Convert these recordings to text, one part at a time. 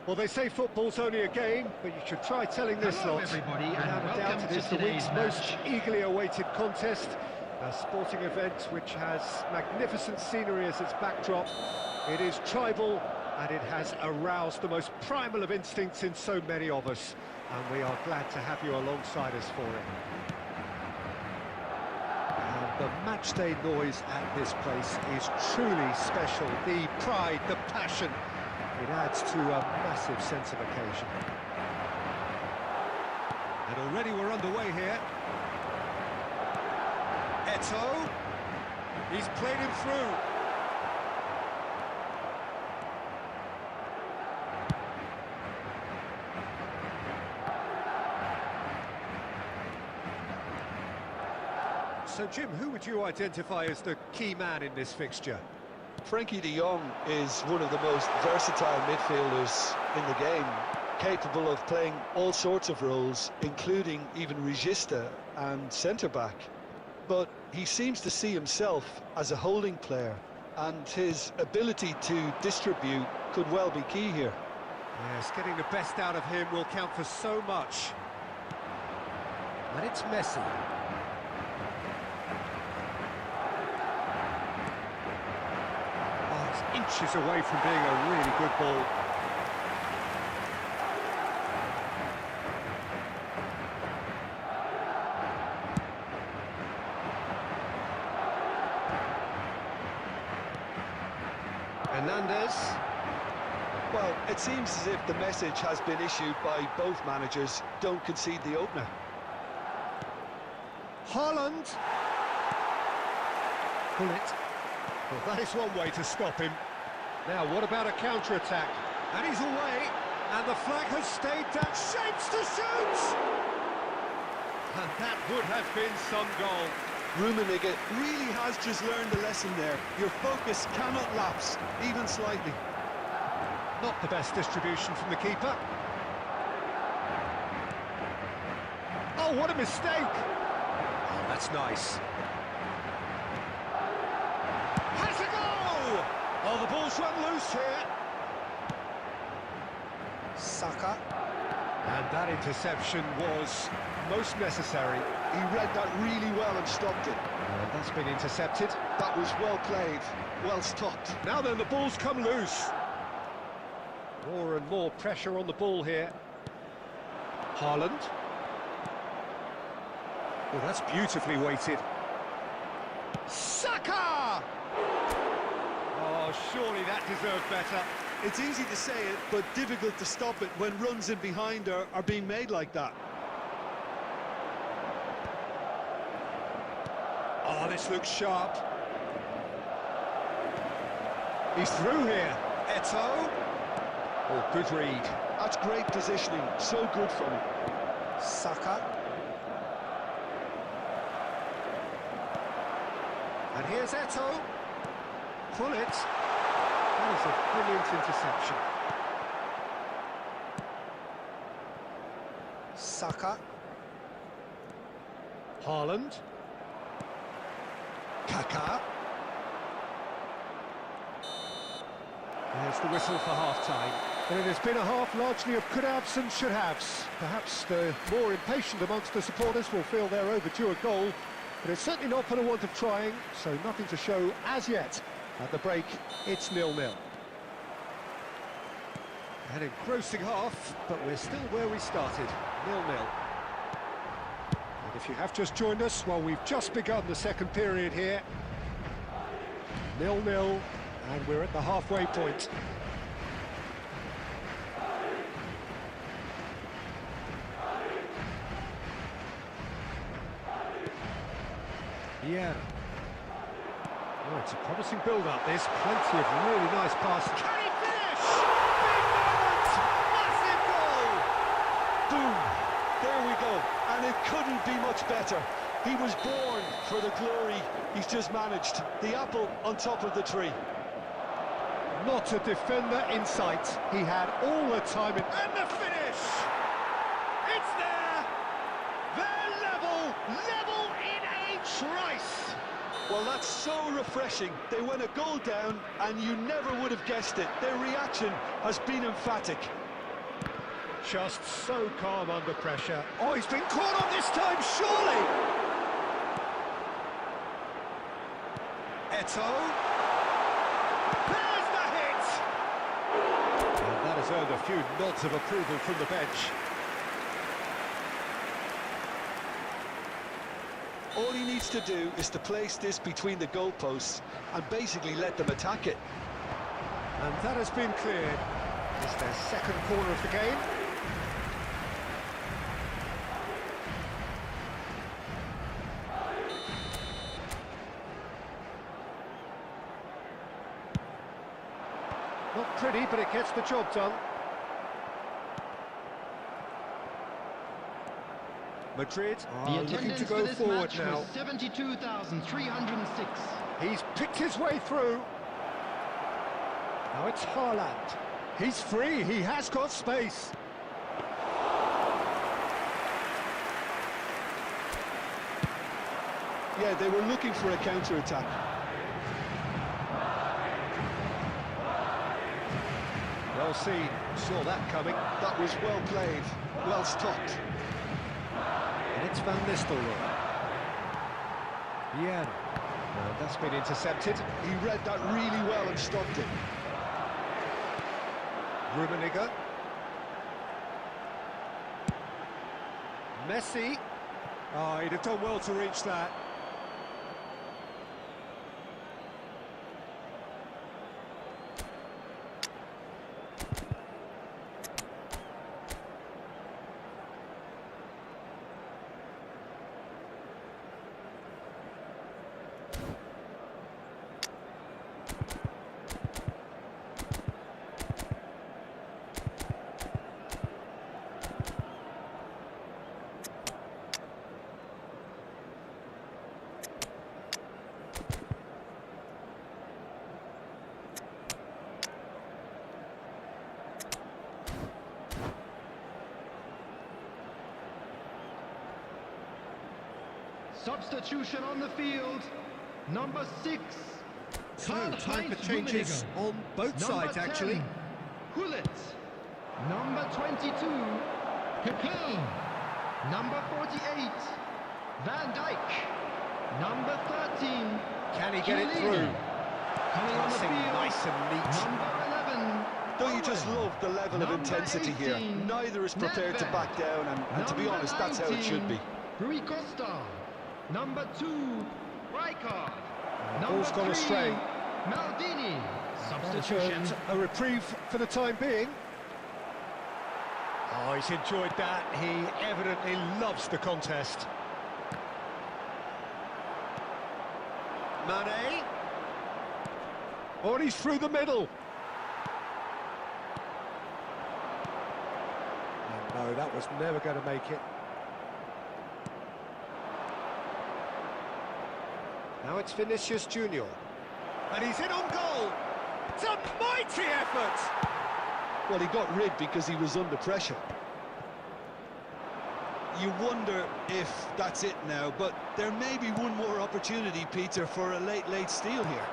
Well, they say football's only a game, but you should try telling this lot. Everybody, Without a doubt, it is the week's most eagerly awaited contest. A sporting event which has magnificent scenery as its backdrop. It is tribal, and it has aroused the most primal of instincts in so many of us. And we are glad to have you alongside us for it. And the matchday noise at this place is truly special. The pride, the passion. It adds to a massive sense of occasion. And already we're underway here. Eto'o. He's played him through. So, Jim, who would you identify as the key man in this fixture? Frankie de Jong is one of the most versatile midfielders in the game, capable of playing all sorts of roles, including even regista and centre-back. But he seems to see himself as a holding player, and his ability to distribute could well be key here. Yes, getting the best out of him will count for so much. And it's Messi. Inches away from being a really good ball. Hernandez. Well, it seems as if the message has been issued by both managers: don't concede the opener. Haaland. Pull it. Well, that is one way to stop him. Now, what about a counter-attack? And he's away, and the flag has stayed down. Shapes to shoot! And that would have been some goal. Rummenigge really has just learned the lesson there. Your focus cannot lapse, even slightly. Not the best distribution from the keeper. Oh, what a mistake! Oh, that's nice. Has a goal! Oh, the ball's run loose here. Saka. And that interception was most necessary. He read that really well and stopped it. And that's been intercepted. That was well played, well stopped. Now then, the ball's come loose. More and more pressure on the ball here. Haaland. Oh, that's beautifully weighted. Saka! Oh, surely that deserved better. It's easy to say it, but difficult to stop it when runs in behind are being made like that. Oh, this looks sharp. He's through here. Eto'o. Oh, good read. That's great positioning, so good from him. Saka. And here's Eto'o. Pull it. That is a brilliant interception. Saka. Haaland. Kaká. There's the whistle for half-time. And it has been a half largely of could-haves and should-haves. Perhaps the more impatient amongst the supporters will feel they're overdue a goal, but it's certainly not for the want of trying, so nothing to show as yet. At the break, it's 0-0. An engrossing half, but we're still where we started, 0-0. And if you have just joined us, well, we've just begun the second period here. 0-0, and we're at the halfway point. Yeah. Oh, it's a promising build-up. There's plenty of really nice passes. Can he finish? Big moment! Massive goal! Boom! There we go. And it couldn't be much better. He was born for the glory he's just managed. The apple on top of the tree. Not a defender in sight. He had all the time. And the finish! It's there! They're level in a trice! Well, that's so refreshing. They went a goal down, and you never would have guessed it. Their reaction has been emphatic. Just so calm under pressure. Oh, he's been caught on this time, surely! Eto'o. There's the hit! And that has earned a few nods of approval from the bench. All he needs to do is to place this between the goalposts and basically let them attack it. And that has been cleared. It's their second corner of the game. Not pretty, but it gets the job done. Madrid are looking to go forward now. 72,306. He's picked his way through. Now it's Haaland. He's free, he has got space. Yeah, they were looking for a counter-attack. Well seen, saw that coming. That was well played, well stopped. And it's Van Nistelrooy. Yeah, no, that's been intercepted. He read that really well and stopped it. Rummenigge. Messi. Oh, he'd have done well to reach that. Substitution on the field. Number 6. So, time for changes on both sides, actually. Hullet. Number 22. Coquelin. Number 48. Van Dijk. Number 13. Can he get it through? Coming on the Passing field. nice and neat. Number 11. Don't you just Owen. love the level of Number intensity here? 18, Neither is prepared to Nedved. back down, and to be Number honest, that's how it should be. 19, Rui Costa. Number 2, Rijkaard. Ball's gone 3, astray. Maldini. And Substitution. a reprieve for the time being. Oh, he's enjoyed that. He evidently loves the contest. Mane. Oh, and he's through the middle. And no, that was never going to make it. Now it's Vinicius Junior. And he's in on goal. It's a mighty effort. Well, he got rid because he was under pressure. You wonder if that's it now, but there may be one more opportunity, Peter, for a late steal here.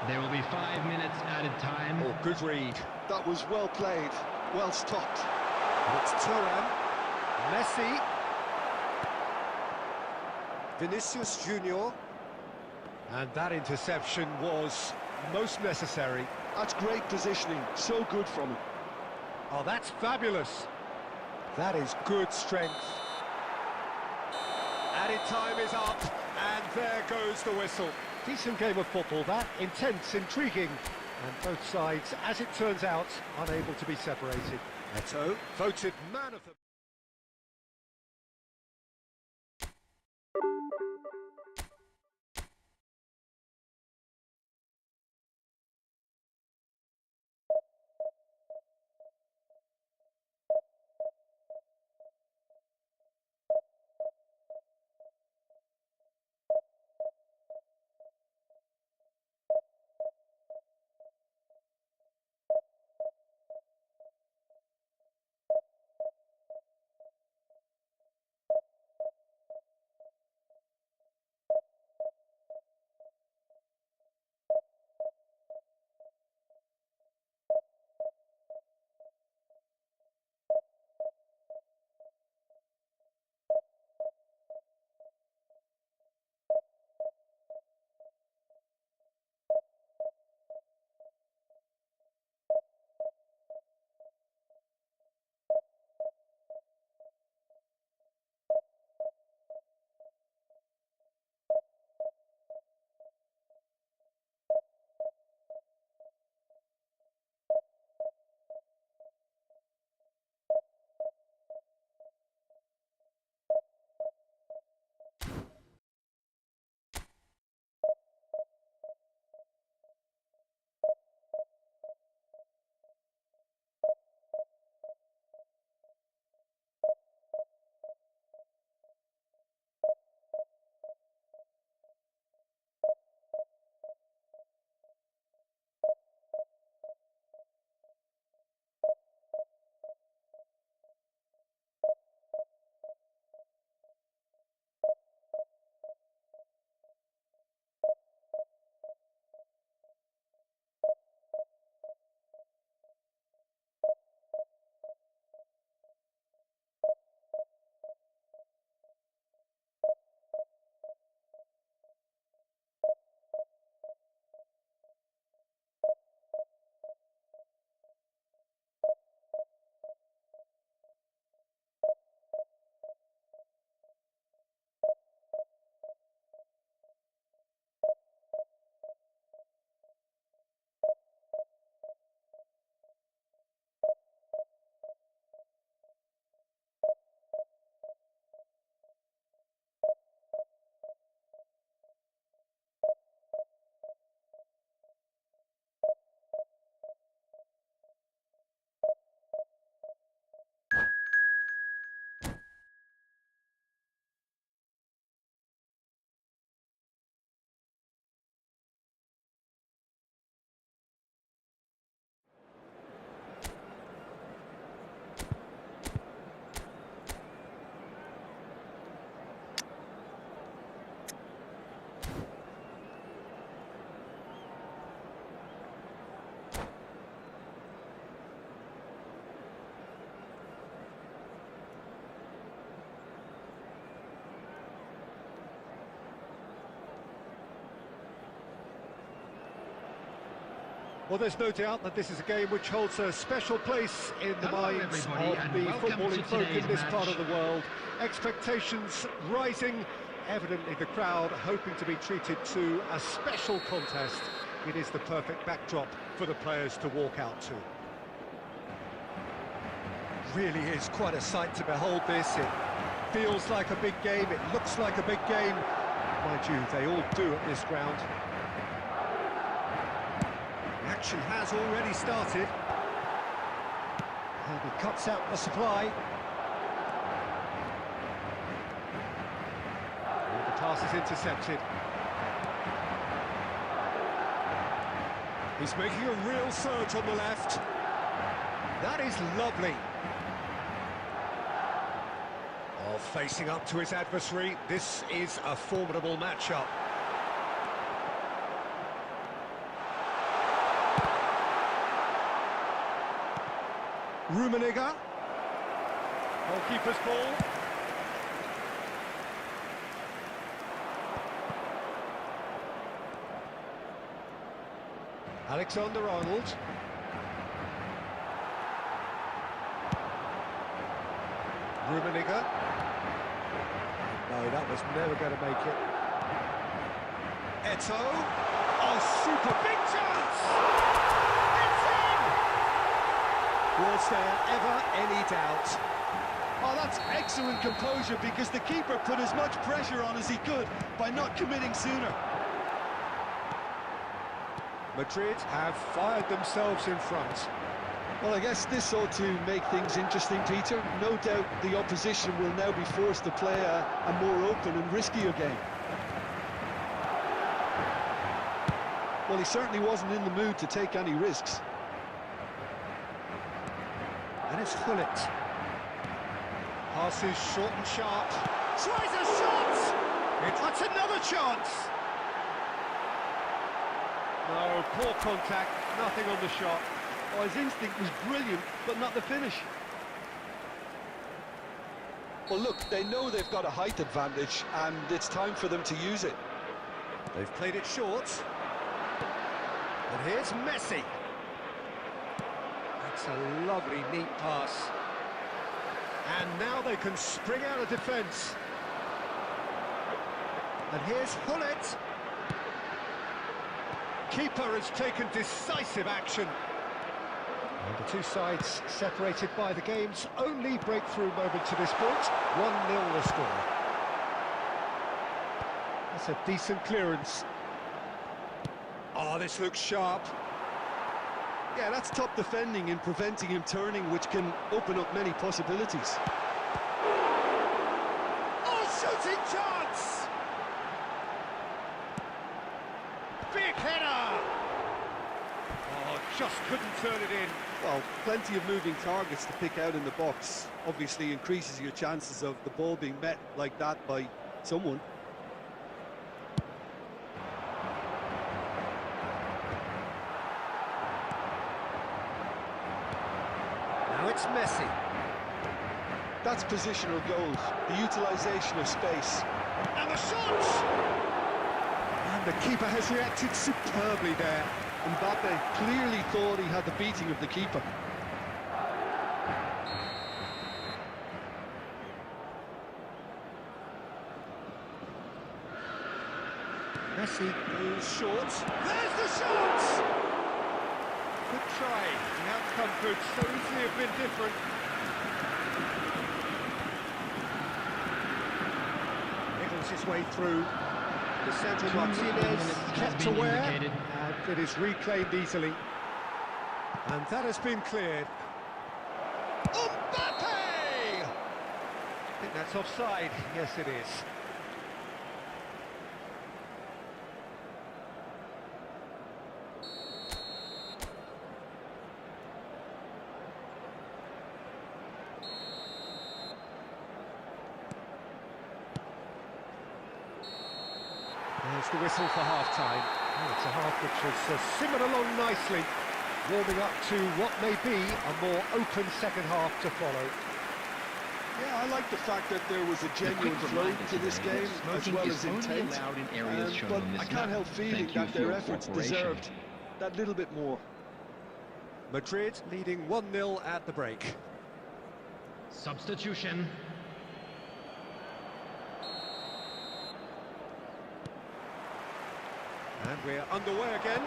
There will be 5 minutes added time. Oh, good read. That was well played, well stopped. And it's Thuram, Messi, Vinicius Junior, and that interception was most necessary. That's great positioning, so good from him. Oh, that's fabulous. That is good strength. Added time is up, and there goes the whistle. Decent game of football, that. Intense, intriguing, and both sides, as it turns out, unable to be separated. Neto, voted man of the... Well, there's no doubt that this is a game which holds a special place in the Hello, minds everybody, of and the welcome footballing to folk in today's this part of match. the world. Expectations rising, evidently the crowd hoping to be treated to a special contest. It is the perfect backdrop for the players to walk out to. Really is quite a sight to behold this. It feels like a big game, it looks like a big game. Mind you, they all do at this ground. The action has already started. And he cuts out the supply. And the pass is intercepted. He's making a real surge on the left. That is lovely. Oh, facing up to his adversary, this is a formidable matchup. Rummenigge. Goalkeeper's ball. Alexander-Arnold. Rummenigge. No, that was never going to make it. Eto'o. Oh, super big chance! It's in! Was there ever any doubt? Oh, that's excellent composure, because the keeper put as much pressure on as he could by not committing sooner. Madrid have fired themselves in front. Well, I guess this ought to make things interesting, Peter. No doubt the opposition will now be forced to play a more open and riskier game. Well, he certainly wasn't in the mood to take any risks. And it's Gullit. Passes short and sharp. Tries a shot! That's another chance! No, poor contact, nothing on the shot. Oh, his instinct was brilliant, but not the finish. Well, look, they know they've got a height advantage, and it's time for them to use it. They've played it short. And here's Messi. That's a lovely, neat pass. And now they can spring out of defence. And here's Gullit. Keeper has taken decisive action. And the two sides separated by the game's only breakthrough moment to this point. 1-0 the score. That's a decent clearance. Oh, this looks sharp. Yeah, that's top defending and preventing him turning, which can open up many possibilities. Oh, shooting chance! Big header! Oh, just couldn't turn it in. Well, plenty of moving targets to pick out in the box. Obviously increases your chances of the ball being met like that by someone. Now it's Messi. That's positional goals, the utilisation of space. And the shot! And the keeper has reacted superbly there. Mbappe clearly thought he had the beating of the keeper. Messi goes short. There's the shot! Good try. The outcome could so easily have been different. Nichols his way through. Lisandro Martinez kept aware, and it is reclaimed easily. And that has been cleared. Mbappe! I think that's offside. Yes, it is. There's the whistle for half-time. Oh, it's a half which has simmered along nicely, warming up to what may be a more open second half to follow. Yeah, I like the fact that there was a genuine flow to this game, as well as intent. But I can't help feeling that their efforts deserved that little bit more. Madrid leading 1-0 at the break. Substitution. And we're underway again.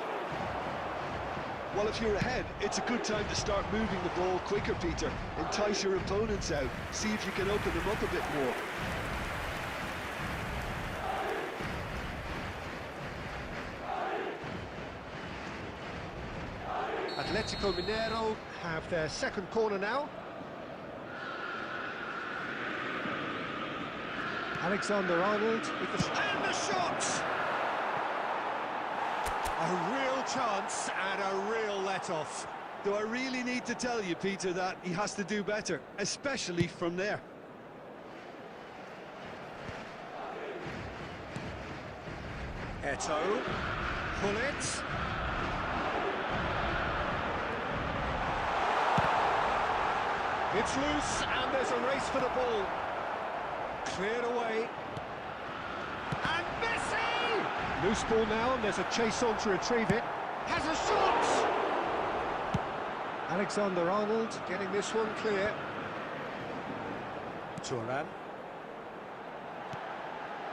Well, if you're ahead, it's a good time to start moving the ball quicker, Peter. Entice your opponents out. See if you can open them up a bit more. Atletico Mineiro have their second corner now. Alexander-Arnold with the... And the shot! A real chance and a real let-off. Do I really need to tell you, Peter, that he has to do better, especially from there? Eto'o, Gullit. It's loose and there's a race for the ball. Cleared away. And Messi! Loose ball now and there's a chase on to retrieve it. Has a shot! Alexander-Arnold getting this one clear. Turan.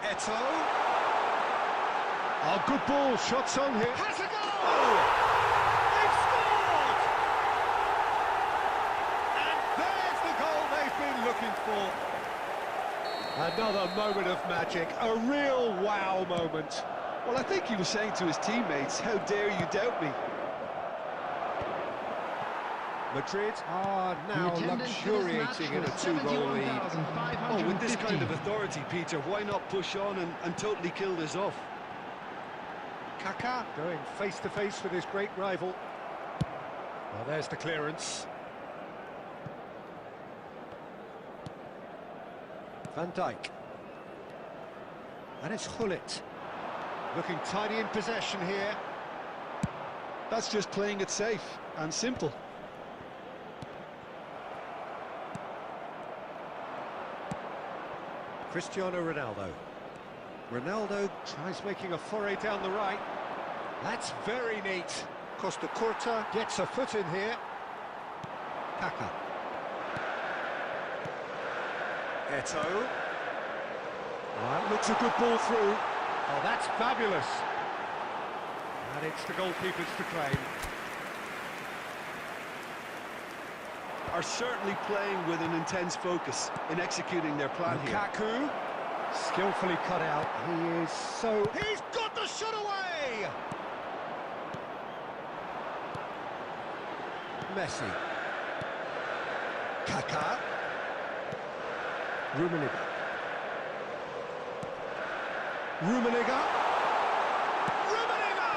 Eto'o. Oh, good ball, shots on here. Has a goal! They've scored! And there's the goal they've been looking for. Another moment of magic, a real wow moment. Well, I think he was saying to his teammates, how dare you doubt me? Madrid are now luxuriating in a 2-goal lead. Oh, with this kind of authority, Peter, why not push on and totally kill this off? Kaká going face-to-face with his great rival. Well, there's the clearance. Van Dijk. And it's Gullit. Looking tidy in possession here. That's just playing it safe and simple. Cristiano Ronaldo. Ronaldo tries making a foray down the right. That's very neat. Costa Curta gets a foot in here. Kaká. Eto'o. Well, looks a good ball through. Oh, that's fabulous. And it's the goalkeepers to claim. Are certainly playing with an intense focus in executing their plan here. Lukaku, skillfully cut out. He is so... He's got the shot away! Messi. Kaká. Rummenigge. Rummenigge. Rummenigge!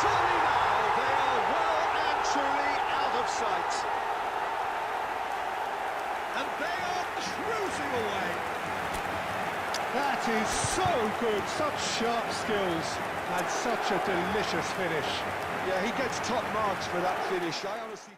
Surely now they are well and truly out of sight. And they are cruising away. That is so good, such sharp skills and such a delicious finish. Yeah, he gets top marks for that finish. I honestly...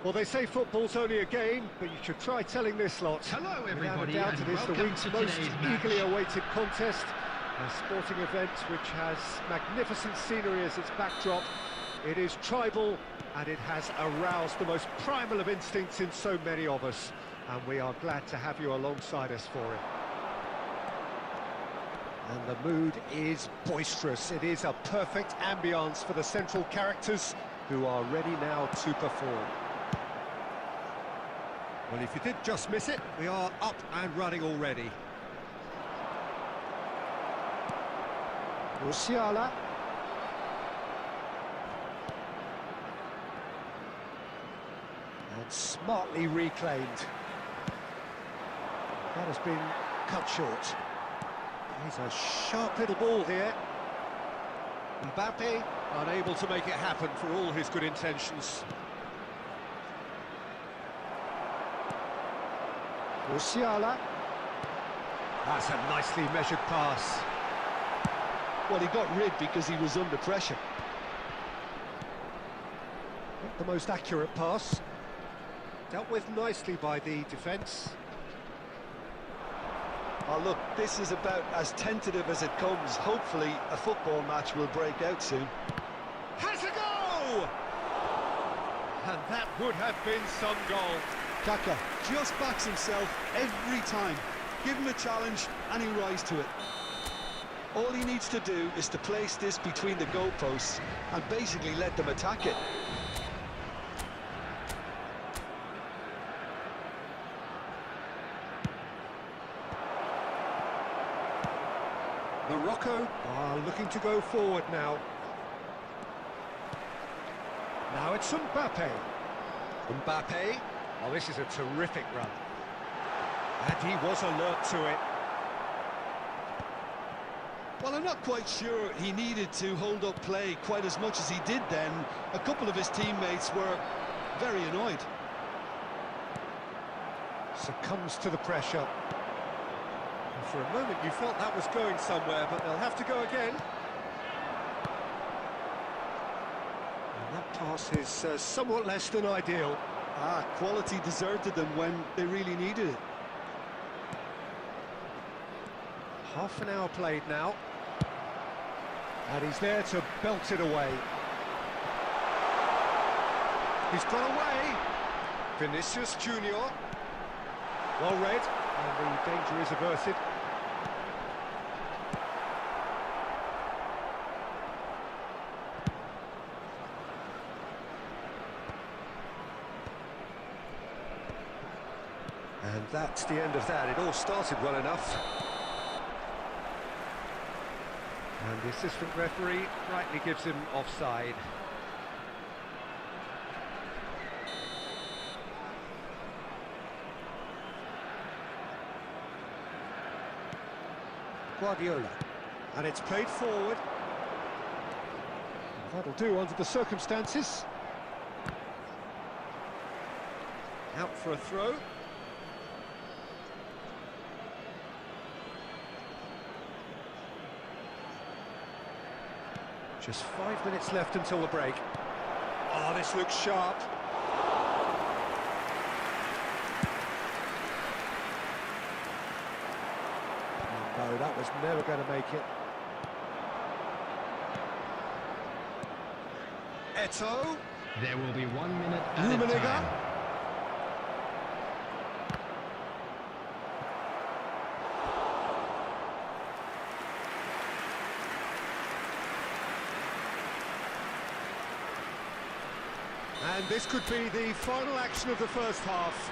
Well, they say football's only a game, but you should try telling this lot. Hello, Without everybody, a doubt, and it is the welcome week's to most today's match. eagerly awaited contest. A sporting event which has magnificent scenery as its backdrop. It is tribal, and it has aroused the most primal of instincts in so many of us. And we are glad to have you alongside us for it. And the mood is boisterous. It is a perfect ambience for the central characters who are ready now to perform. Well, if you did just miss it, we are up and running already. Musiala. And smartly reclaimed. That has been cut short. He's a sharp little ball here. Mbappe unable to make it happen for all his good intentions. Musiala. That's a nicely measured pass. Well, he got rid because he was under pressure. Not the most accurate pass. Dealt with nicely by the defence. Oh, look, this is about as tentative as it comes. Hopefully, a football match will break out soon. Has a go! And that would have been some goal. Kaka just backs himself every time. Give him a challenge and he'll rise to it. All he needs to do is to place this between the goalposts and basically let them attack it. Morocco are looking to go forward now. Now it's Mbappe. Mbappe. Oh, this is a terrific run. And he was alert to it. Well, I'm not quite sure he needed to hold up play quite as much as he did then. A couple of his teammates were very annoyed. Succumbs to the pressure. And for a moment you felt that was going somewhere, but they'll have to go again. And that pass is somewhat less than ideal. Quality deserted them when they really needed it. Half an hour played now. And he's there to belt it away. He's got away. Vinicius Junior. Well read, and the danger is averted. And that's the end of that. It all started well enough. And the assistant referee rightly gives him offside. Guardiola. And it's played forward. That'll do under the circumstances. Out for a throw. Just 5 minutes left until the break. Oh, this looks sharp. Oh, no, that was never going to make it. Eto'o. There will be 1 minute added time. And this could be the final action of the first half.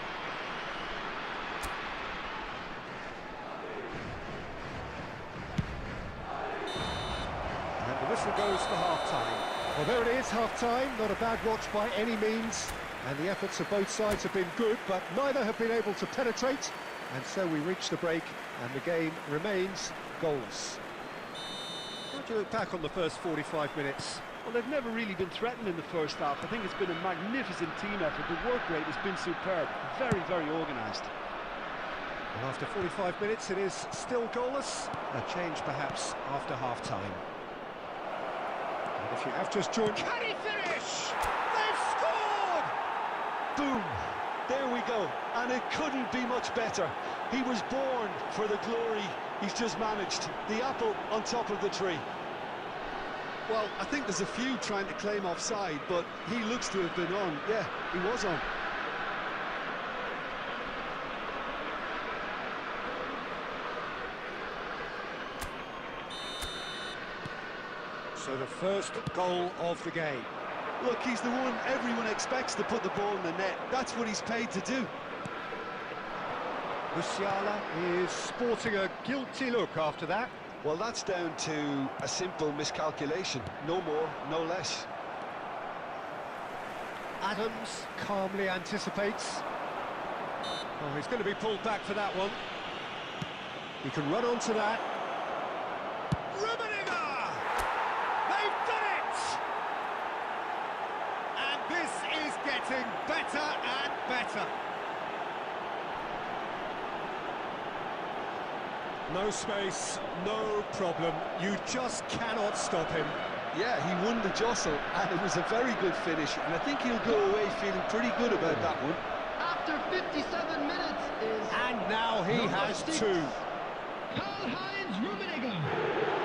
And the whistle goes for half-time. Well, there it is, half-time. Not a bad watch by any means. And the efforts of both sides have been good, but neither have been able to penetrate. And so we reach the break, and the game remains goalless. How do you look back on the first 45 minutes? Well, they've never really been threatened in the first half. I think it's been a magnificent team effort. The work rate has been superb. Very, very organised. And after 45 minutes, it is still goalless. A change, perhaps, after half-time. And if you have just joined... Can he finish? They've scored! Boom! There we go, and it couldn't be much better. He was born for the glory he's just managed. The apple on top of the tree. Well, I think there's a few trying to claim offside, but he looks to have been on. Yeah, he was on. So the first goal of the game. Look, he's the one everyone expects to put the ball in the net. That's what he's paid to do. Musiala is sporting a guilty look after that. Well, that's down to a simple miscalculation. No more, no less. Adams calmly anticipates. Oh, he's going to be pulled back for that one. He can run onto that. Rummenigge! They've done it! And this is getting better and better. No space, no problem. You just cannot stop him. Yeah, he won the jostle, and it was a very good finish, and I think he'll go away feeling pretty good about that one. After 57 minutes is... And now he Number has 6. two. Karl-Heinz Rummenigge.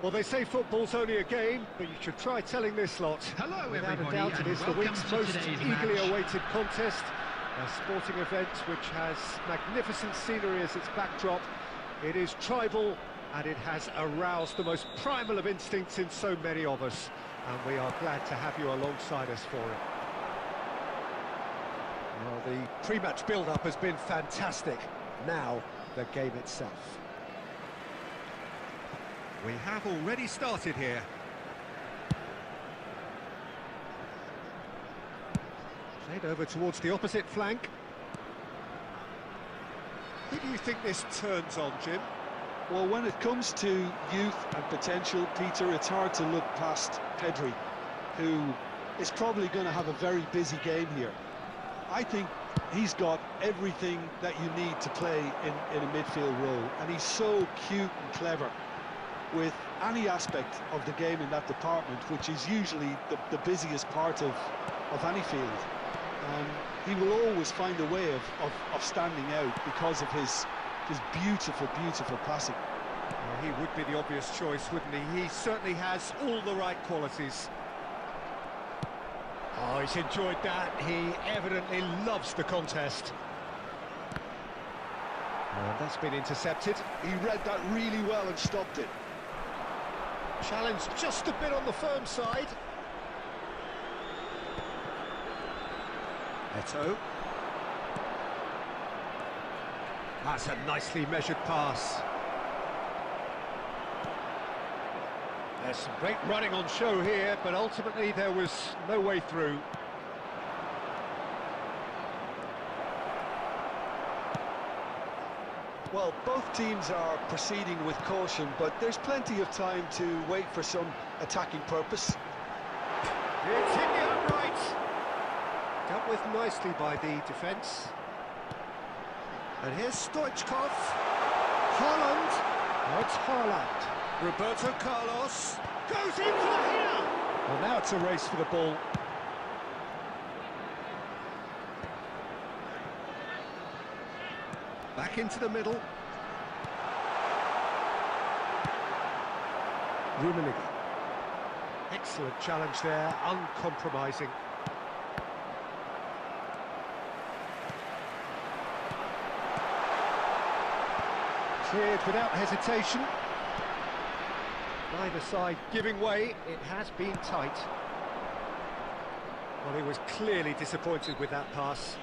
Well, they say football's only a game, but you should try telling this lot. Hello, Without a everybody, doubt, it and is the welcome week's to most today's eagerly match. awaited contest. A sporting event which has magnificent scenery as its backdrop. It is tribal, and it has aroused the most primal of instincts in so many of us. And we are glad to have you alongside us for it. Well, the pre-match build-up has been fantastic. Now, the game itself. We have already started here. Played over towards the opposite flank. Who do you think this turns on, Jim? Well, when it comes to youth and potential, Peter, it's hard to look past Pedri, who is probably going to have a very busy game here. I think he's got everything that you need to play in a midfield role, and he's so cute and clever with any aspect of the game in that department, which is usually the busiest part of any field. He will always find a way of standing out because of his beautiful, beautiful passing. Well, he would be the obvious choice, wouldn't he? He certainly has all the right qualities. Oh, he's enjoyed that. He evidently loves the contest. And that's been intercepted. He read that really well and stopped it. Challenge just a bit on the firm side. Eto. That's a nicely measured pass. There's some great running on show here, but ultimately there was no way through. Well, both teams are proceeding with caution, but there's plenty of time to wait for some attacking purpose. It's hit the upright. Dealt with nicely by the defence. And here's Stoichkov. Haaland. Oh, it's Haaland. Roberto Carlos. Goes in for the header. Well, now it's a race for the ball. Back into the middle. Rummenigge. Excellent challenge there, uncompromising. Cleared without hesitation. Neither side giving way. It has been tight. Well, he was clearly disappointed with that pass.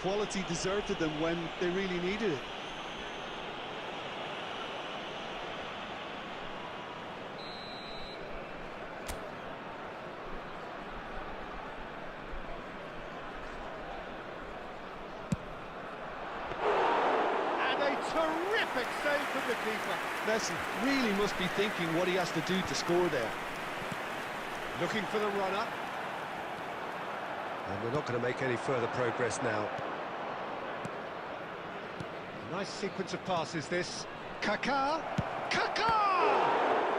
Quality deserted them when they really needed it. And a terrific save from the keeper. Messi really must be thinking what he has to do to score there. Looking for the runner. And they're not going to make any further progress now. Nice sequence of passes, this. Kaká!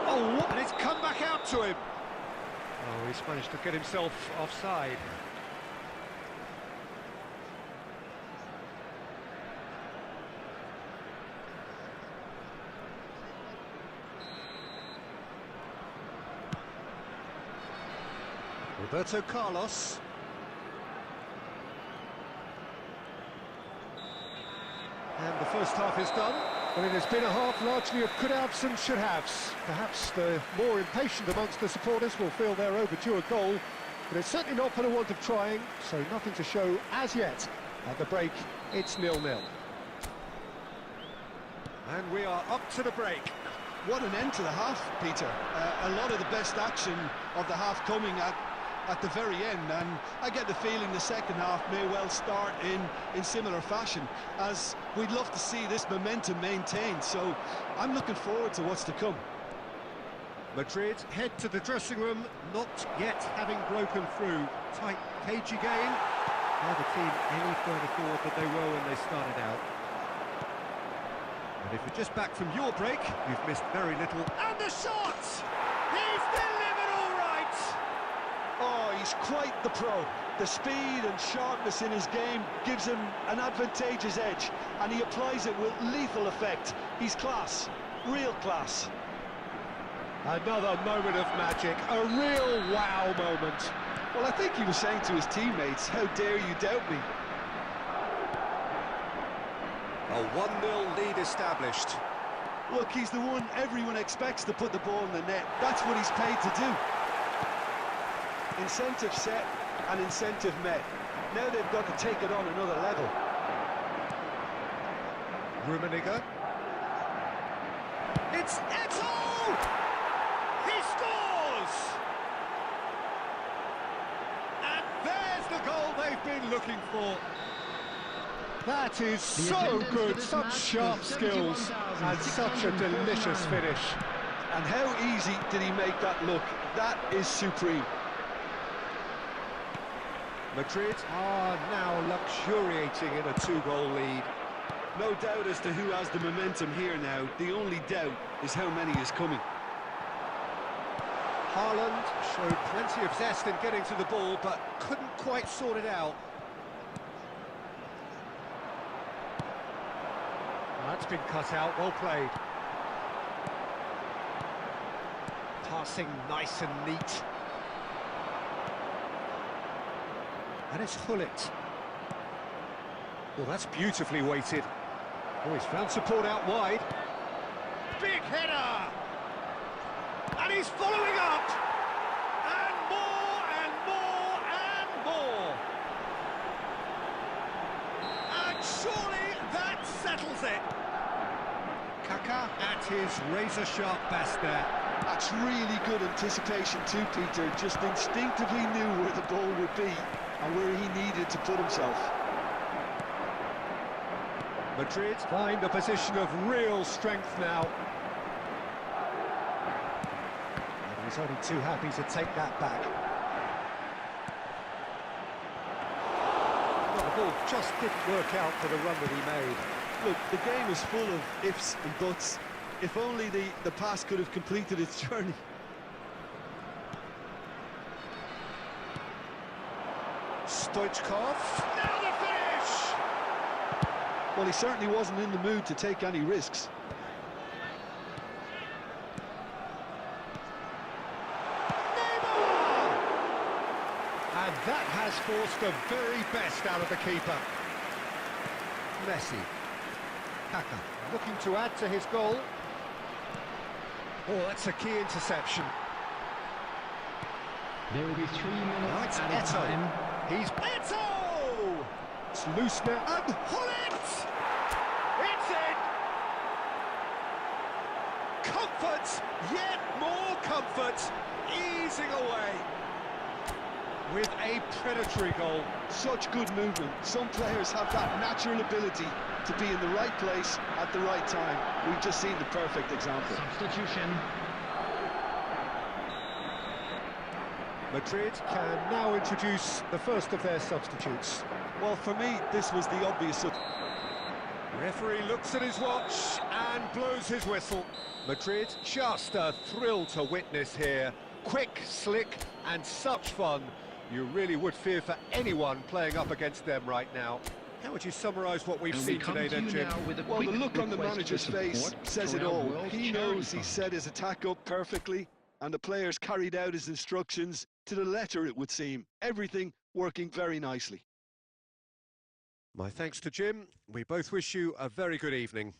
Oh, what? And it's come back out to him. Oh, he's managed to get himself offside. Roberto Carlos. And the first half is done. Well, it has been a half largely of could-haves and should-haves. Perhaps the more impatient amongst the supporters will feel they're overdue a goal, but it's certainly not for the want of trying, so nothing to show as yet. At the break, it's 0-0. And we are up to the break. What an end to the half, Peter. A lot of the best action of the half coming at the very end, and I get the feeling the second half may well start in similar fashion, as we'd love to see this momentum maintained, so I'm looking forward to what's to come. Madrid head to the dressing room, not yet having broken through. Tight cagey game. Now the team any further forward than they were when they started out. And if you're just back from your break, you've missed very little. And the shot! He's delivered all right! Oh, he's quite the pro. The speed and sharpness in his game gives him an advantageous edge, and he applies it with lethal effect. He's class, real class. Another moment of magic, a real wow moment. Well, I think he was saying to his teammates, how dare you doubt me? A 1-0 lead established. Look, he's the one everyone expects to put the ball in the net. That's what he's paid to do. Incentive set and incentive met. Now they've got to take it on another level. Rummenigge. It's Eto'o! He scores! And there's the goal they've been looking for. That is so good, such sharp skills and such a delicious finish. And how easy did he make that look? That is supreme. Madrid are now luxuriating in a 2-goal lead. No doubt as to who has the momentum here now. The only doubt is how many is coming. Haaland showed plenty of zest in getting to the ball, but couldn't quite sort it out. That's been cut out, well played. Passing nice and neat. And it's Hullet. Well, that's beautifully weighted. Oh, he's found support out wide. Big header! And he's following up! And more, and more, and more! And surely that settles it! Kaka at his razor-sharp best there. That's really good anticipation too, Peter. Just instinctively knew where the ball would be and where he needed to put himself. Madrid find a position of real strength now. And he's only too happy to take that back. Well, the ball just didn't work out for the run that he made. Look, the game is full of ifs and buts. If only the pass could have completed its journey. Stoichkov, now the finish! Well, he certainly wasn't in the mood to take any risks. Neymar! And that has forced the very best out of the keeper. Messi. Kaka looking to add to his goal. Oh, that's a key interception. There will be 3 minutes Oh, it's added Eto'o. time. He's Eto'o! It's loose now. And Hullet! It's in! Comfort! Yet more comfort! Easing away. With a predatory goal. Such good movement. Some players have that natural ability to be in the right place at the right time. We've just seen the perfect example. Substitution. Madrid can now introduce the first of their substitutes. Well, for me, this was the obvious. Referee looks at his watch and blows his whistle. Madrid, just a thrill to witness here. Quick, slick, and such fun. You really would fear for anyone playing up against them right now. How would you summarise what we've seen today then, Jim? Well, the look on the manager's face says it all. He knows he set his attack up perfectly, and the players carried out his instructions to the letter, it would seem. Everything working very nicely. My thanks to Jim. We both wish you a very good evening.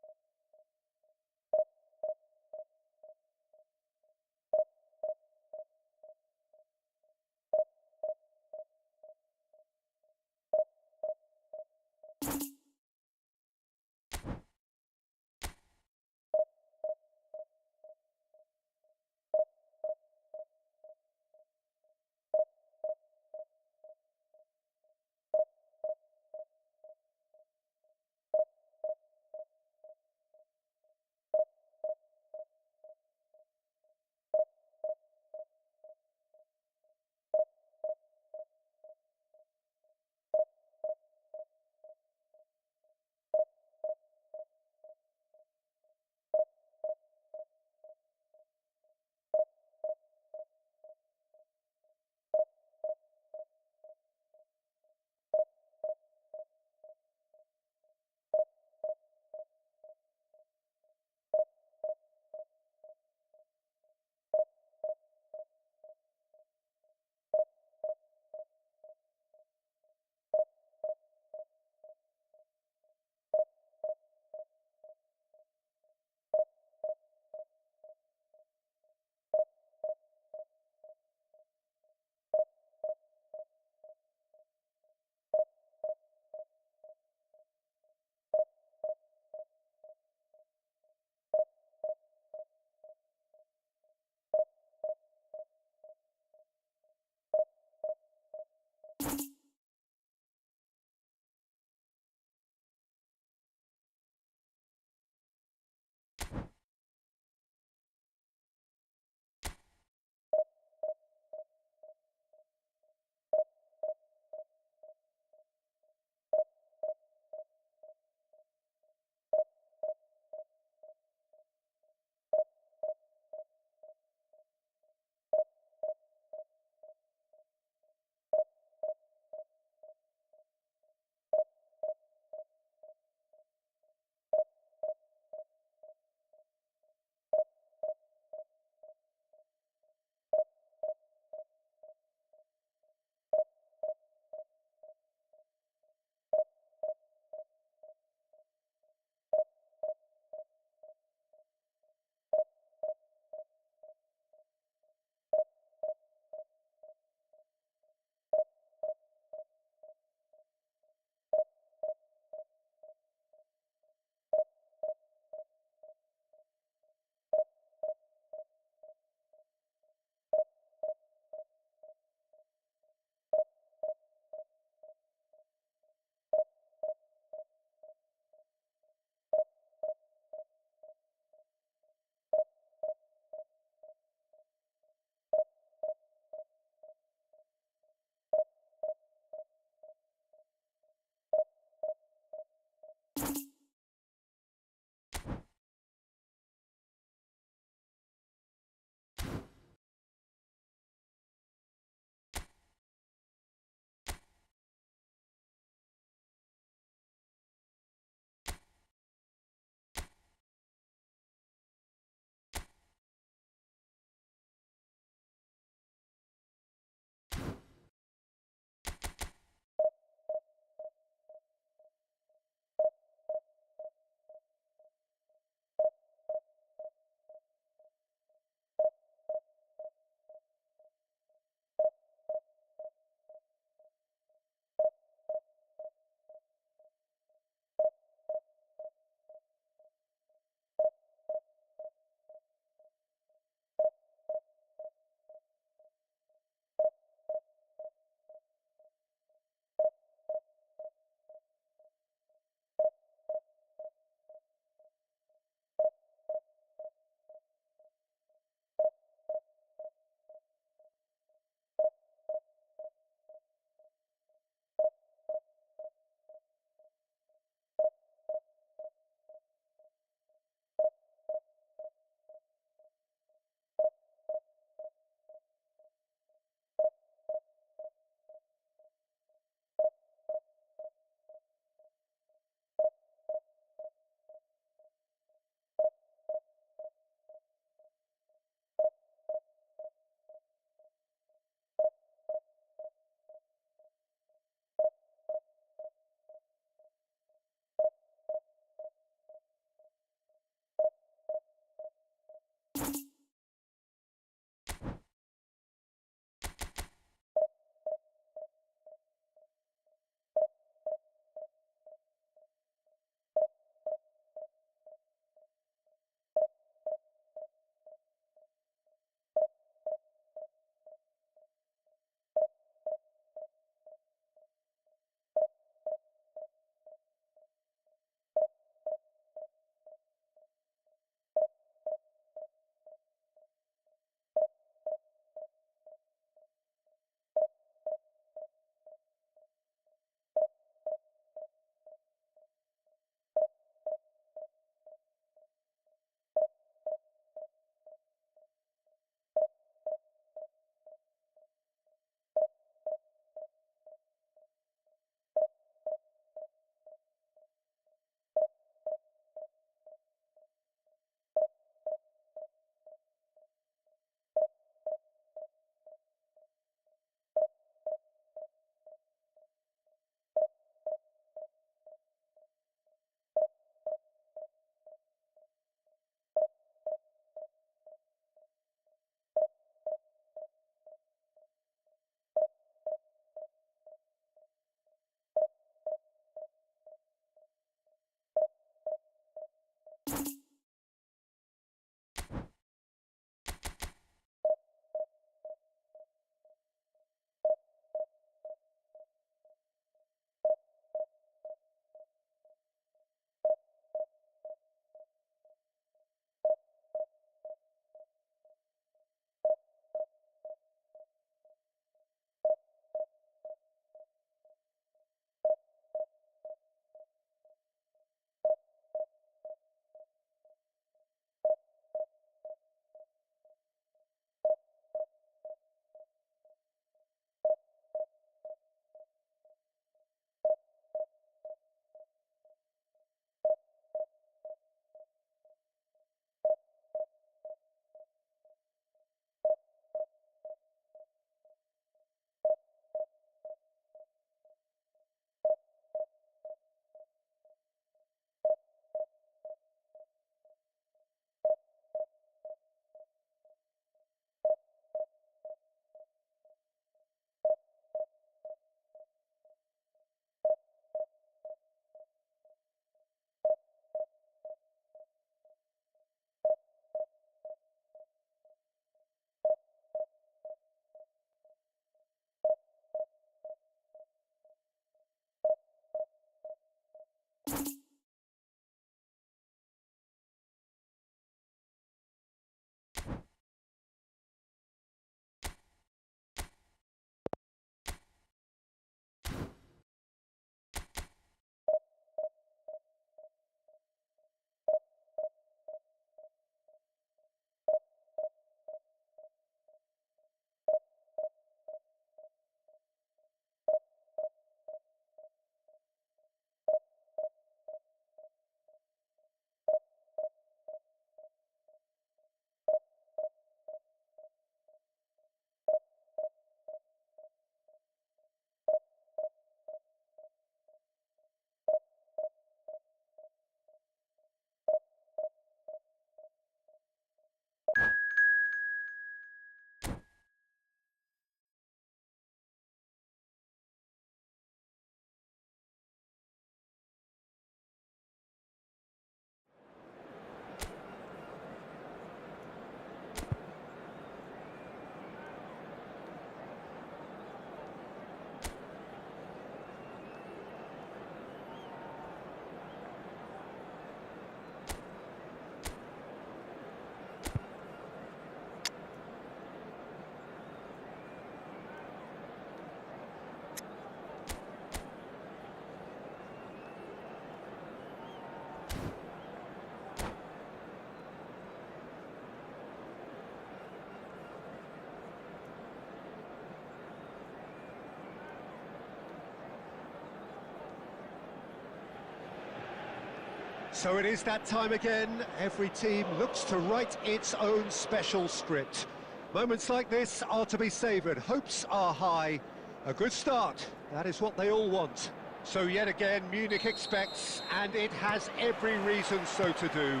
So it is that time again. Every team looks to write its own special script. Moments like this are to be savoured. Hopes are high. A good start, that is what they all want. So yet again, Munich expects, and it has every reason so to do.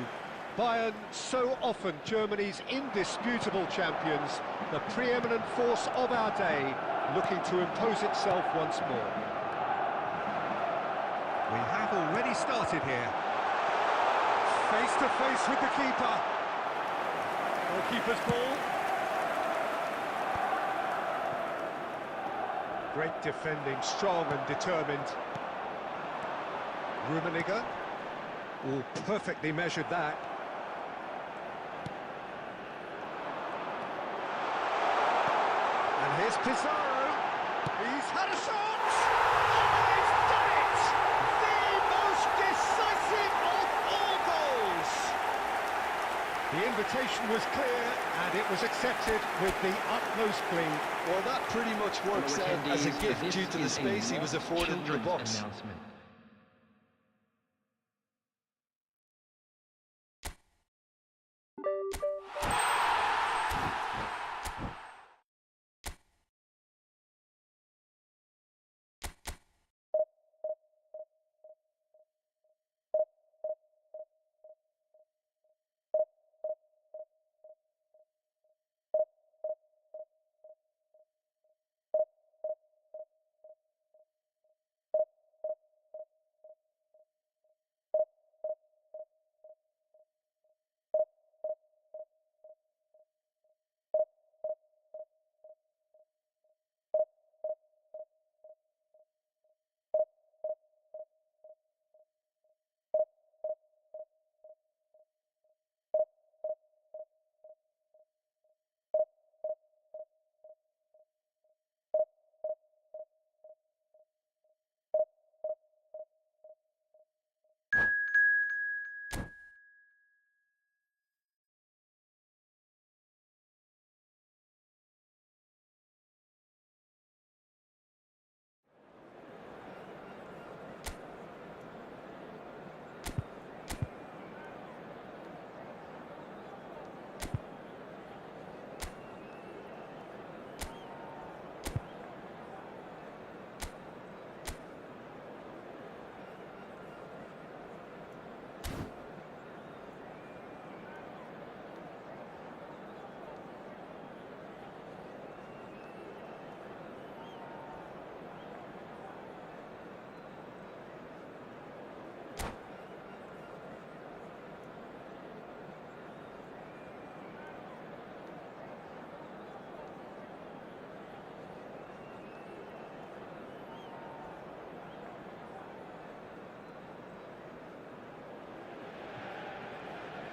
Bayern, so often Germany's indisputable champions, the preeminent force of our day, looking to impose itself once more. We have already started here. Face to face with the keeper. Goalkeeper's ball. Great defending, strong and determined. Rummenigge. Oh, perfectly measured that. And here's Pizarro. He's had a shot! Oh, he's done it! The most decisive of all goals! The invitation was clear, and it was accepted with the utmost glee. Well, that pretty much works out as a gift due to the space he was afforded in the box.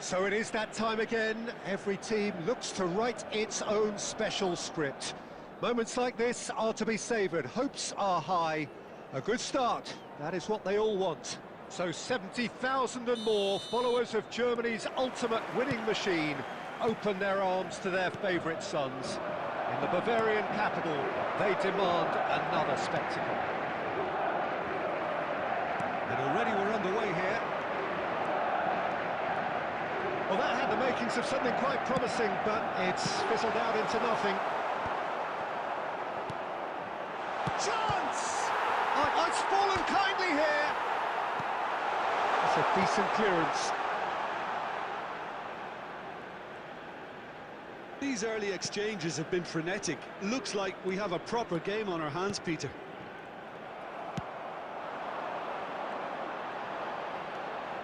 So it is that time again. Every team looks to write its own special script. Moments like this are to be savoured. Hopes are high. A good start, that is what they all want. So 70,000 and more followers of Germany's ultimate winning machine open their arms to their favourite sons. In the Bavarian capital, they demand another spectacle. And already we're underway here. Well, that had the makings of something quite promising, but it's fizzled out into nothing. Chance! Oh, it's fallen kindly here. It's a decent clearance. These early exchanges have been frenetic. Looks like we have a proper game on our hands, Peter.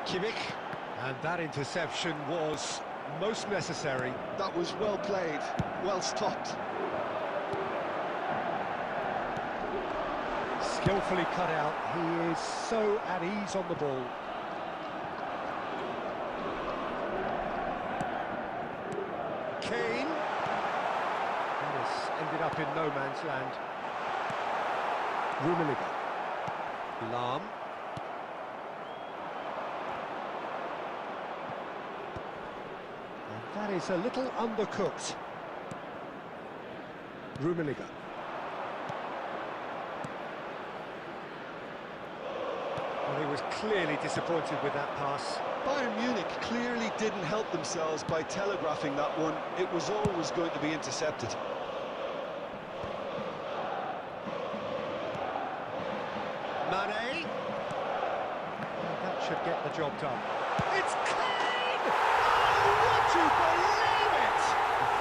Kimmich. And that interception was most necessary. That was well played, well stopped. Skillfully cut out. He is so at ease on the ball. Kane. And has ended up in no man's land. Rummenigge. Lahm. That is a little undercooked. Rummenigge. Well, he was clearly disappointed with that pass. Bayern Munich clearly didn't help themselves by telegraphing that one. It was always going to be intercepted. Mane. That should get the job done. It's Kane! Oh, would you believe it?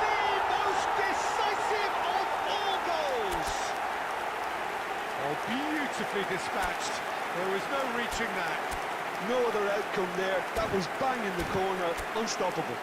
The most decisive of all goals! Oh, beautifully dispatched. There was no reaching that. No other outcome there. That was bang in the corner, unstoppable.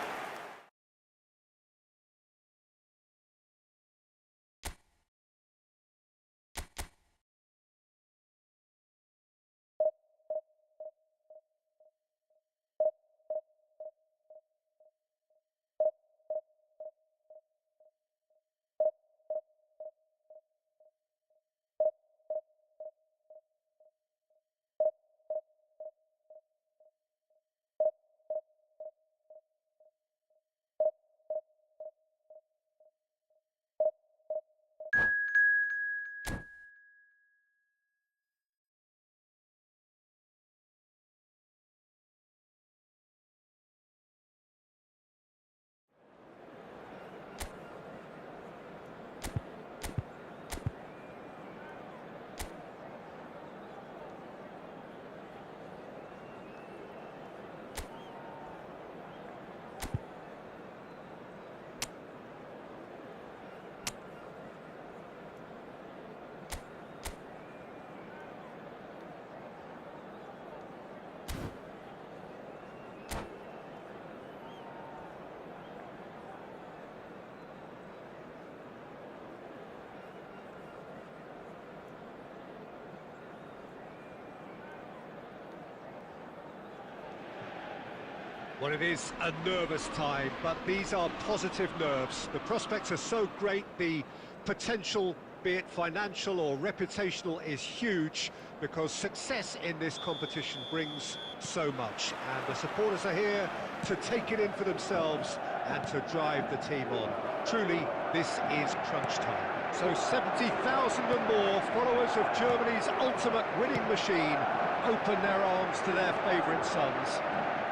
Well, it is a nervous time, but these are positive nerves. The prospects are so great, the potential, be it financial or reputational, is huge, because success in this competition brings so much. And the supporters are here to take it in for themselves and to drive the team on. Truly, this is crunch time. So 70,000 and more followers of Germany's ultimate winning machine open their arms to their favourite sons.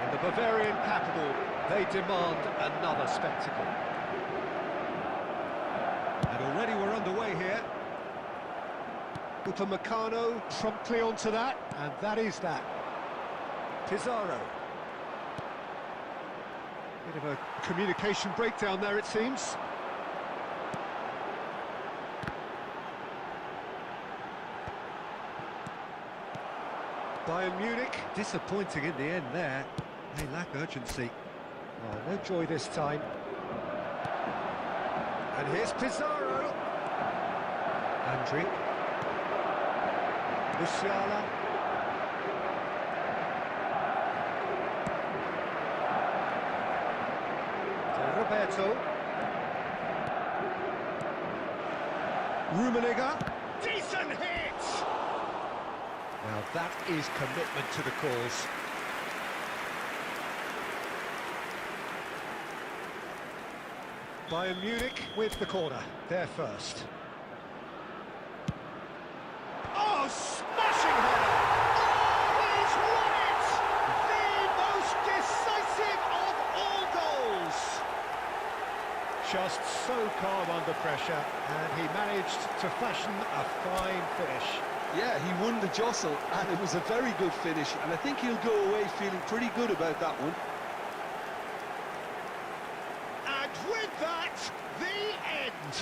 In the Bavarian capital, they demand another spectacle. And already we're underway here. Upamecano promptly onto that, and that is that. Pizarro. Bit of a communication breakdown there, it seems. Bayern Munich, disappointing in the end there. They lack urgency. Oh, no joy this time. And here's Pizarro. Andriy. Musiala. Roberto. Rummenigge. Decent hit! Now that is commitment to the cause. Bayern Munich with the corner, they're first. Oh, smashing header! Oh, he's won it! The most decisive of all goals! Just so calm under pressure, and he managed to fashion a fine finish. Yeah, he won the jostle, and it was a very good finish, and I think he'll go away feeling pretty good about that one. And with that, the end!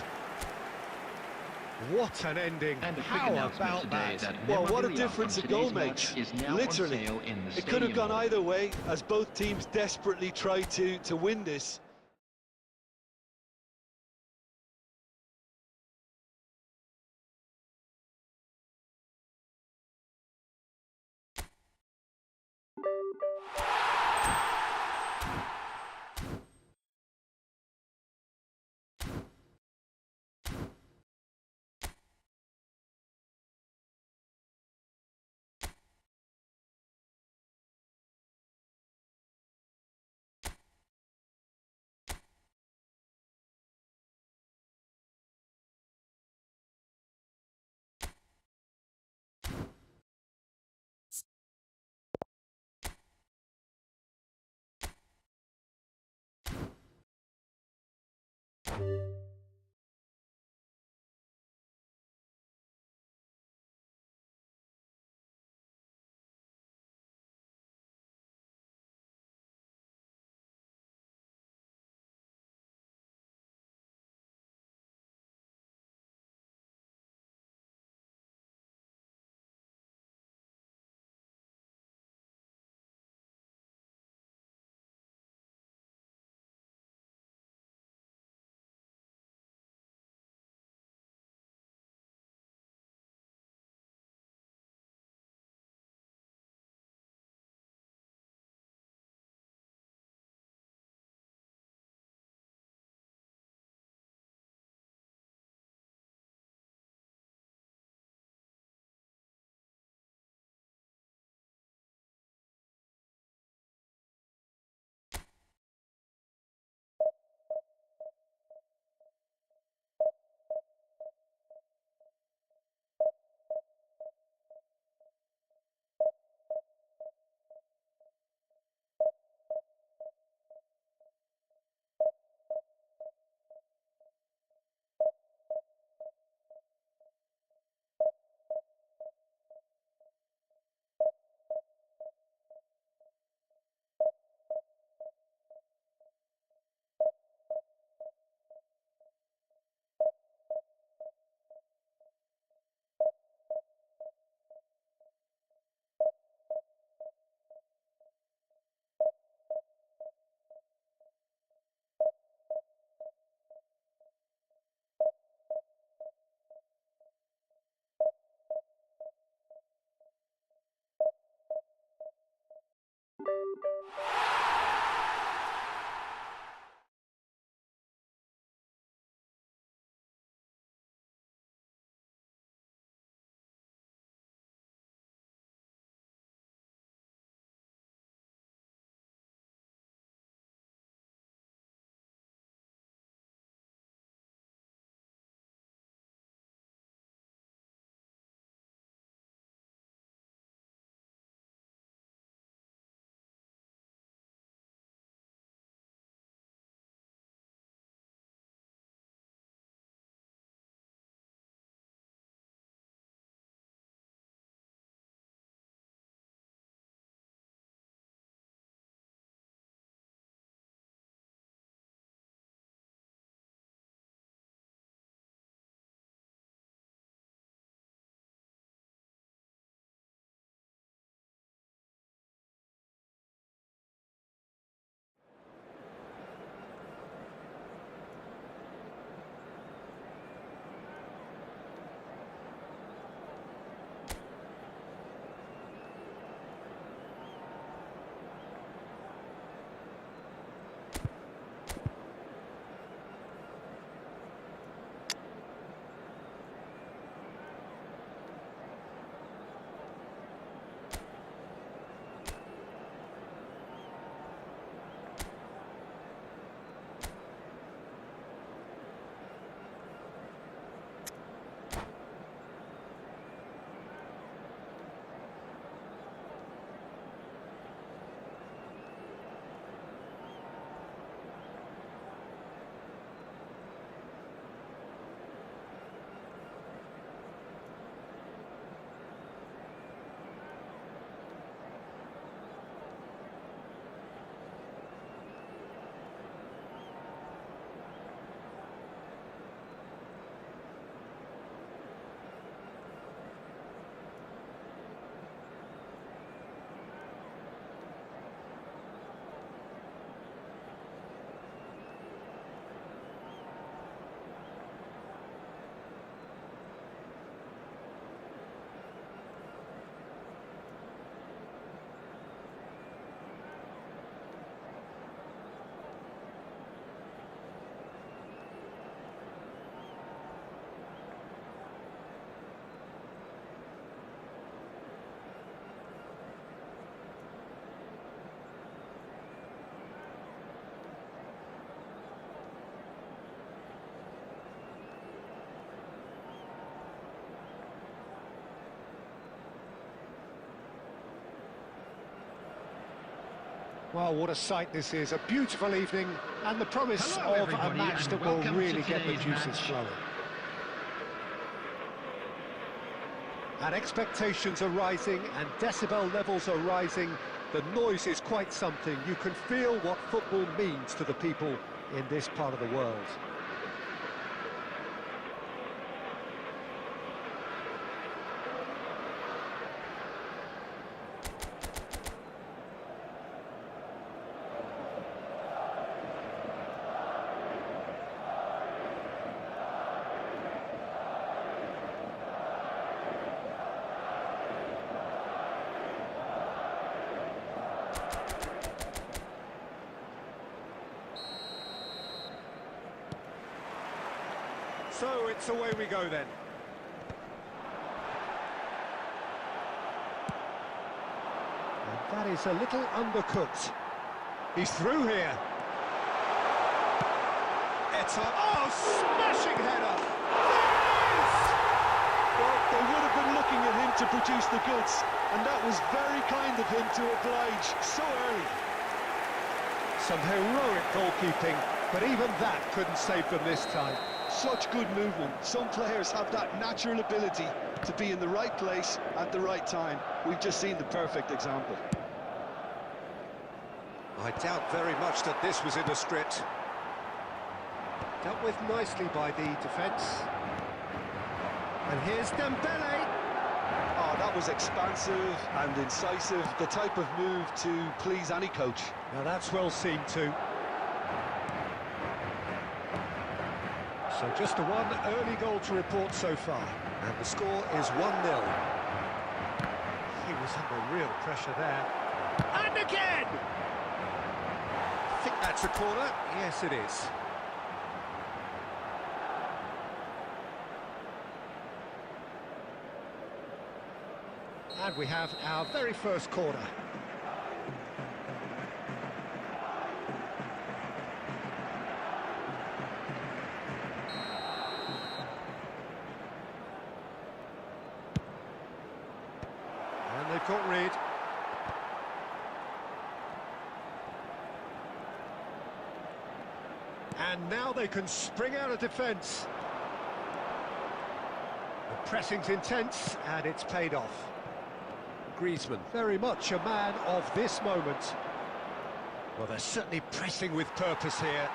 What an ending, and how about that? Well, what a difference a goal makes. Literally, it could have gone either way, as both teams desperately tried to win this. Well, what a sight this is. A beautiful evening and the promise Hello, of a everybody, match and that will welcome to really get the today's juices match. flowing. And expectations are rising and decibel levels are rising. The noise is quite something. You can feel what football means to the people in this part of the world. So it's away we go then. And that is a little undercooked. He's through here. It's a smashing header. Well, they would have been looking at him to produce the goods, and that was very kind of him to oblige so early. Some heroic goalkeeping, but even that couldn't save them this time. Such good movement. Some players have that natural ability to be in the right place at the right time. We've just seen the perfect example. I doubt very much that this was in the script. Dealt with nicely by the defence. And here's Dembele. Oh, that was expansive and incisive, the type of move to please any coach. Now that's well seen too. So just the one early goal to report so far. And the score is 1-0. He was under real pressure there. And again! I think that's a corner. Yes, it is. And we have our very first corner. And they've got rid. And now they can spring out of defence. The pressing's intense, and it's paid off. Griezmann, very much a man of this moment. Well, they're certainly pressing with purpose here.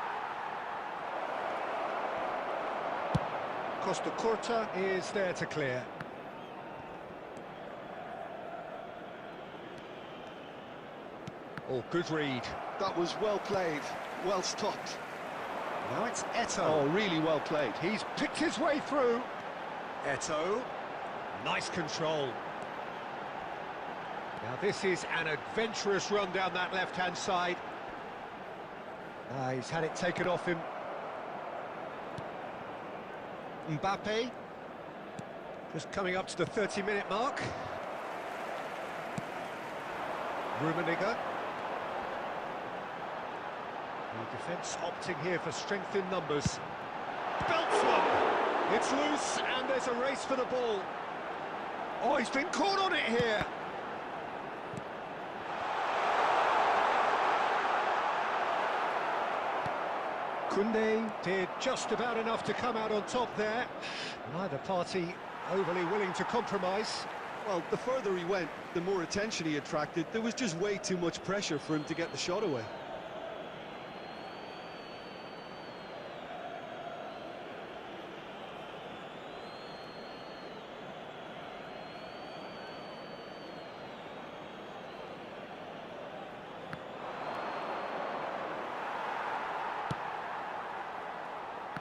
Costa Curta is there to clear. Oh, good read. That was well played, well stopped. Now it's Eto'o. Oh, really well played. He's picked his way through. Eto'o, nice control. Now this is an adventurous run down that left-hand side. He's had it taken off him. Mbappe, just coming up to the 30-minute mark. Rummenigge. The defence opting here for strength in numbers. Belts one! It's loose, and there's a race for the ball. Oh, he's been caught on it here. Koundé did just about enough to come out on top there. Neither party overly willing to compromise. Well, the further he went, the more attention he attracted. There was just way too much pressure for him to get the shot away.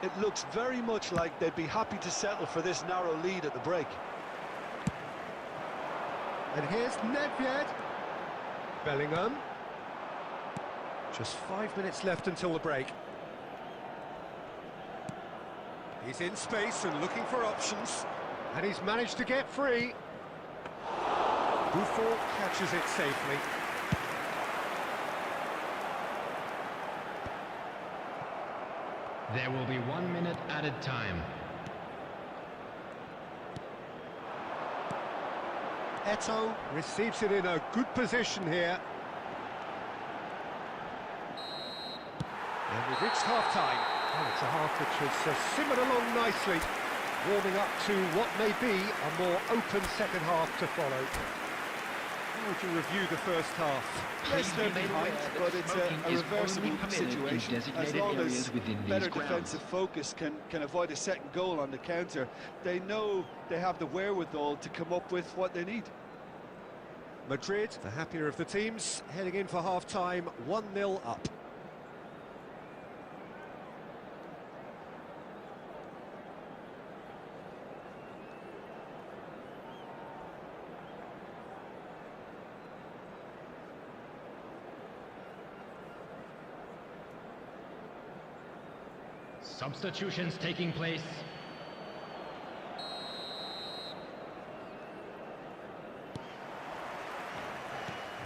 It looks very much like they'd be happy to settle for this narrow lead at the break. And here's Nedved. Bellingham. Just 5 minutes left until the break. He's in space and looking for options. And he's managed to get free. Buffon catches it safely. There will be 1 minute added time. Eto'o receives it in a good position here. And we've reached half-time. And it's a half which has simmered along nicely, warming up to what may be a more open second half to follow. How would you review the first half? Yes, they're behind, but it's a reversible situation. As long as better defensive focus can avoid a second goal on the counter, they know they have the wherewithal to come up with what they need. Madrid, the happier of the teams, heading in for half-time, 1-0 up. Substitutions taking place.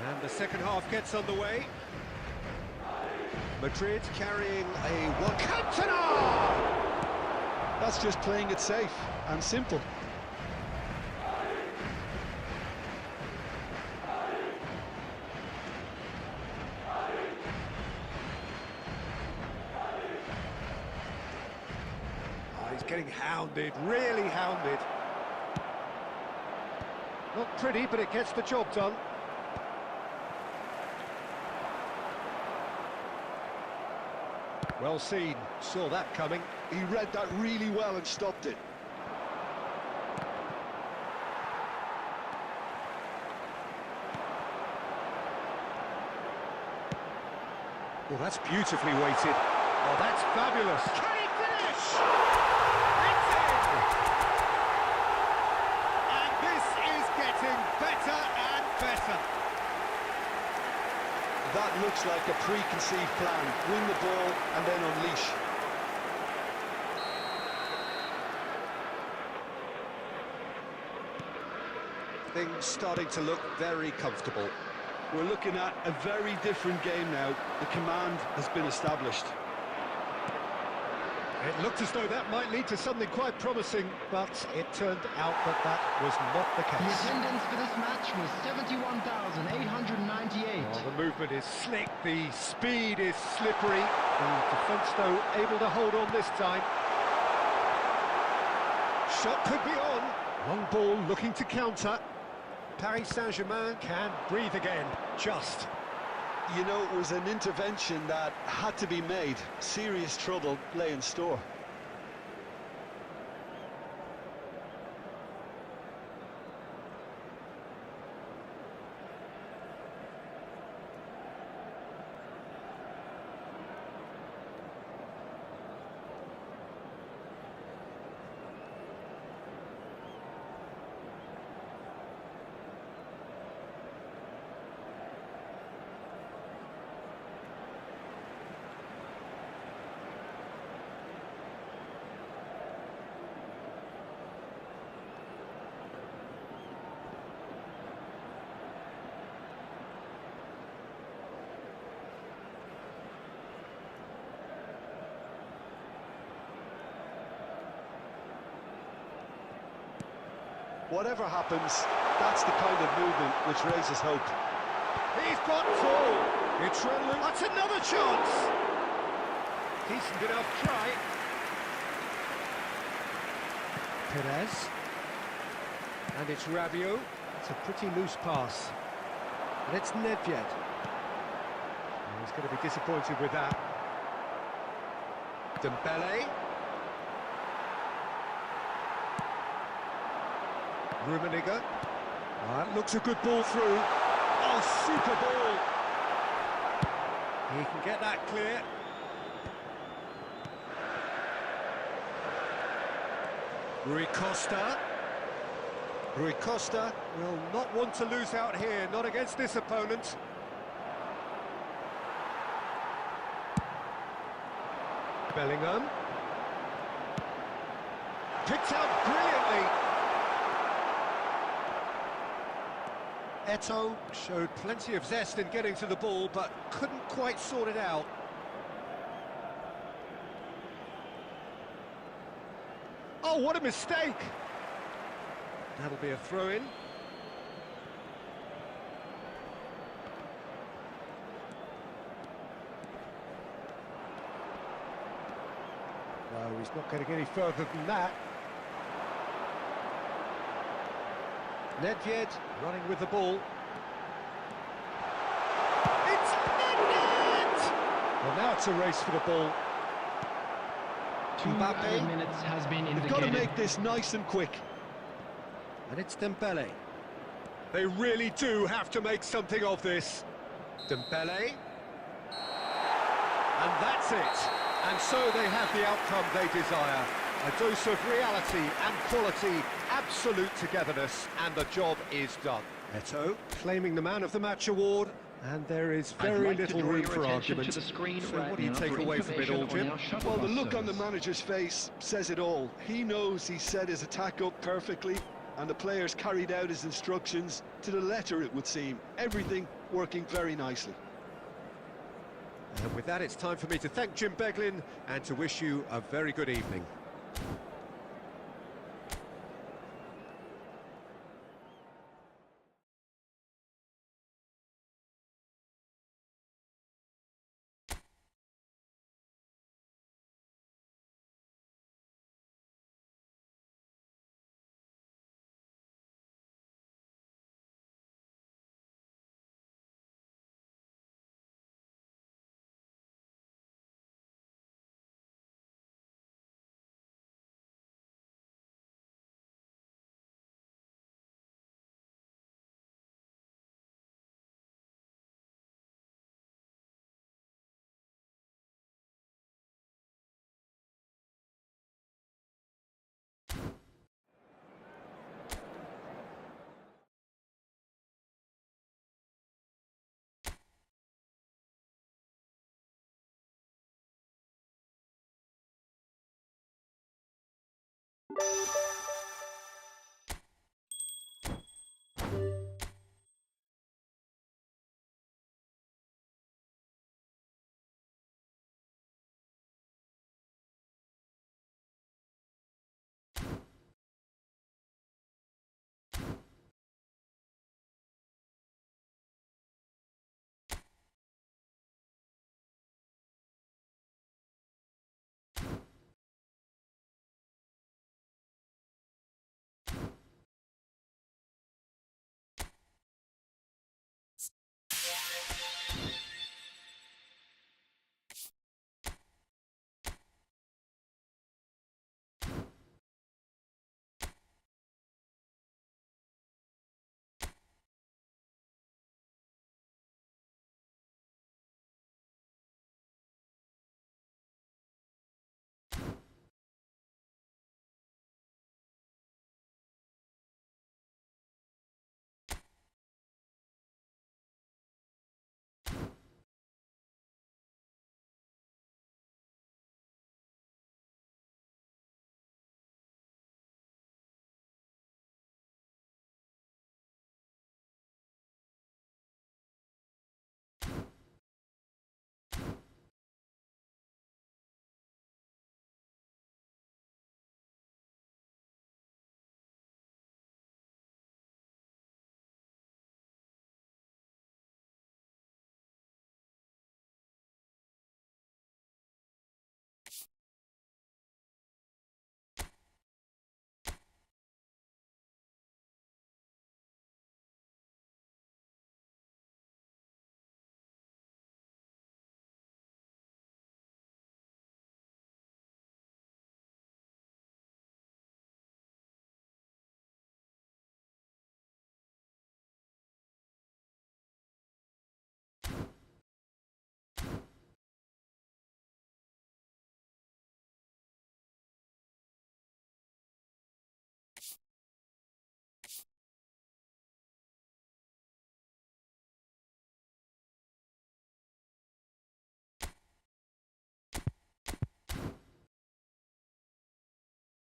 And the second half gets underway. Madrid carrying a one. Cantona! That's just playing it safe and simple. He's getting hounded, really hounded. Not pretty, but it gets the job done. Well seen, saw that coming. He read that really well and stopped it. Well, that's beautifully weighted. Oh, that's fabulous. Can he finish? It's in! And this is getting better and better. That looks like a preconceived plan. Win the ball and then unleash. Things starting to look very comfortable. We're looking at a very different game now. The command has been established. It looked as though that might lead to something quite promising, but it turned out that that was not the The case. attendance for this match was 71,898. Oh, the movement is slick, the speed is slippery. The defence, though, able to hold on this time. Shot could be on. Long ball looking to counter. Paris Saint-Germain can breathe again, just. You know, it was an intervention that had to be made. Serious trouble lay in store. Whatever happens, that's the kind of movement which raises hope. He's got full. It's Redland. That's another chance. Decent enough try. Perez. And it's Rabiot. It's a pretty loose pass. And it's Nedved. He's going to be disappointed with that. Dembele. Rummenigge. That looks a good ball through. Oh, super ball. He can get that clear. Rui Costa. Rui Costa will not want to lose out here, not against this opponent. Bellingham. Picked out brilliantly. Eto'o showed plenty of zest in getting to the ball, but couldn't quite sort it out. Oh, what a mistake! That'll be a throw-in. No, he's not getting any further than that. Nedved running with the ball. It's Nedved! Well, now it's a race for the ball. 2 minutes has been indicated. They've got to make this nice and quick. And it's Dembele. They really do have to make something of this. Dembele. And that's it. And so they have the outcome they desire. A dose of reality and quality, absolute togetherness, and the job is done. Eto'o claiming the Man of the Match award, and there is very little room for argument. So what do you take away from it all, Jim? Well, the look on the manager's face says it all. He knows he set his attack up perfectly, and the players carried out his instructions to the letter, it would seem. Everything working very nicely. And with that, it's time for me to thank Jim Beglin and to wish you a very good evening.